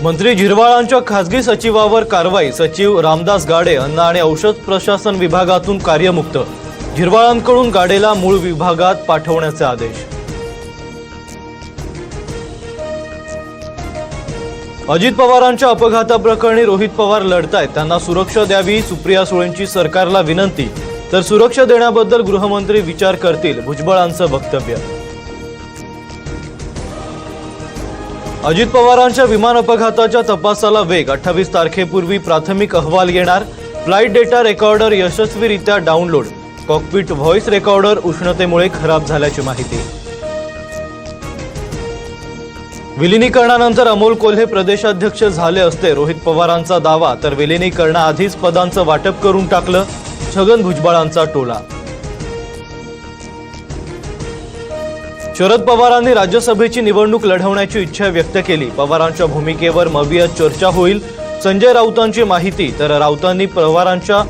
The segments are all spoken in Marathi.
मंत्री झिरवाळांच्या खासगी सचिवावर कारवाई। सचिव रामदास गाडे अन्न आणि औषध प्रशासन विभागातून कार्यमुक्त। झिरवाळांकडून गाडेला मूळ विभागात पाठवण्याचे आदेश। अजित पवारांच्या अपघाताप्रकरणी रोहित पवार लढतायत, त्यांना सुरक्षा द्यावी। सुप्रिया सुळेंची सरकारला विनंती। तर सुरक्षा देण्याबद्दल गृहमंत्री विचार करतील, भुजबळांचं वक्तव्य। अजित पवारांच्या विमान अपघाताच्या तपासाला वेग। 28 तारखेपूर्वी प्राथमिक अहवाल येणार। फ्लाइट डेटा रेकॉर्डर यशस्वीरित्या डाउनलोड। कॉकपिट व्हॉइस रेकॉर्डर उष्णतेमुळे खराब झाल्याची माहिती। विलीनीकरणानंतर अमोल कोल्हे प्रदेशाध्यक्ष झाले असते, रोहित पवारांचा दावा। तर विलीनीकरणाआधीच पदांचं वाटप करून टाकलं, छगन भुजबळांचा टोला। शरद पवारांनी राज्यसभेची निवडणूक लढवण्याची इच्छा व्यक्त केली। पवारांच्या भूमिकेवर मवियात चर्चा होईल, संजय राऊतांची माहिती। तर राऊतांनी पवारांच्या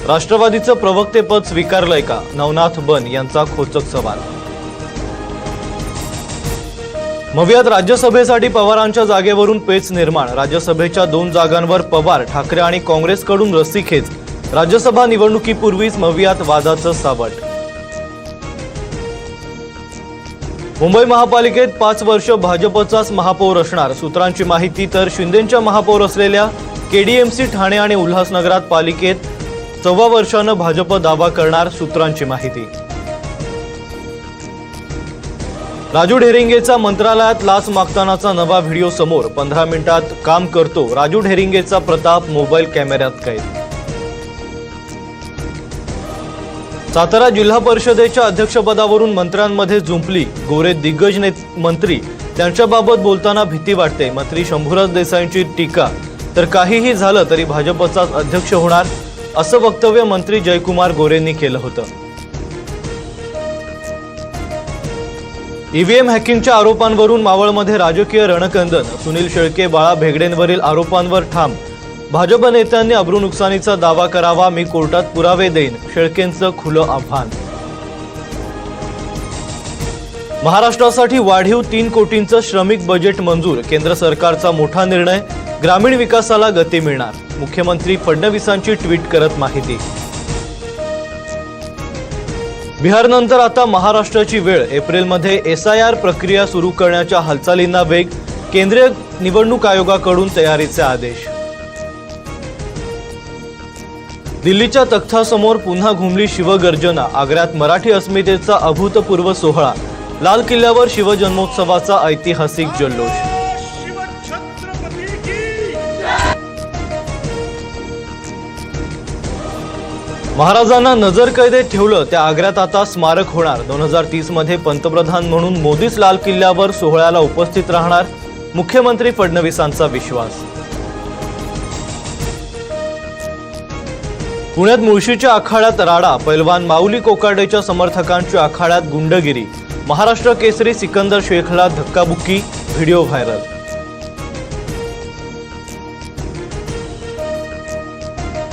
राष्ट्रवादीचं प्रवक्तेपद स्वीकारलंय का, नवनाथ बन यांचा खोचक सवाल। मवियात राज्यसभेसाठी पवारांच्या जागेवरून पेच निर्माण। राज्यसभेच्या 2 जागांवर पवार, ठाकरे आणि काँग्रेसकडून रस्सीखेच। राज्यसभा निवडणुकीपूर्वीच मवियात वादाचं सावट। मुंबई महापालिकेत 5 वर्ष भाजपचाच महापौर असणार, सूत्रांची माहिती। तर शिंदेंच्या महापौर असलेल्या केडीएमसी ठाणे आणि उल्हासनगरात पालिकेत 14 वर्षानं भाजप दावा करणार, सूत्रांची माहिती। राजू ढेरिंगेचा मंत्रालयात लाच मागतानाचा नवा व्हिडिओ समोर। 15 मिनिटात काम करतो राजू ढेरिंगेचा प्रताप, मोबाईल कॅमेऱ्यात कैद। सातारा जिल्हा परिषदेच्या अध्यक्षपदावरून मंत्र्यांमध्ये जुंपली। गोरे दिग्गज मंत्री, त्यांच्याबाबत बोलताना भीती वाटते। मंत्री शंभूराज देसाईंची टीका। तर काहीही झालं तरी भाजपचाच अध्यक्ष होणार, असं वक्तव्य मंत्री जयकुमार गोरेंनी केलं होतं। ईव्हीएम हॅकिंगच्या आरोपांवरून मावळमध्ये राजकीय रणकंदन। सुनील शेळके, बाळा भेगडेंवरील आरोपांवर ठाम। भाजप नेत्यांनी अब्रूनुकसानीचा दावा करावा, मी कोर्टात पुरावे देईन, शेळकेंचं खुलं आव्हान। महाराष्ट्रासाठी वाढीव 3 कोटींचं श्रमिक बजेट मंजूर। केंद्र सरकारचा मोठा निर्णय, ग्रामीण विकासाला गती मिळणार। मुख्यमंत्री फडणवीसांची ट्विट करत माहिती। बिहारनंतर आता महाराष्ट्राची वेळ। एप्रिलमध्ये एसआयआर प्रक्रिया सुरू करण्याच्या हालचालींना वेग। केंद्रीय निवडणूक आयोगाकडून तयारीचे आदेश। दिल्लीच्या तख्तासमोर पुन्हा घुमली शिवगर्जना। आग्र्यात मराठी अस्मितेचा अभूतपूर्व सोहळा। लाल किल्ल्यावर शिवजन्मोत्सवाचा ऐतिहासिक जल्लोष। महाराजांना नजरकैदेत ठेवलं, त्या आग्र्यात आता स्मारक होणार। 2030 मध्ये पंतप्रधान म्हणून मोदीच लाल किल्ल्यावर सोहळ्याला उपस्थित राहणार, मुख्यमंत्री फडणवीसांचा विश्वास। पुण्यात मुळशीच्या आखाड्यात राडा। पैलवान माऊली कोकाटेच्या समर्थकांची आखाड्यात गुंडगिरी। महाराष्ट्र केसरी सिकंदर शेखला धक्काबुक्की, व्हिडिओ व्हायरल।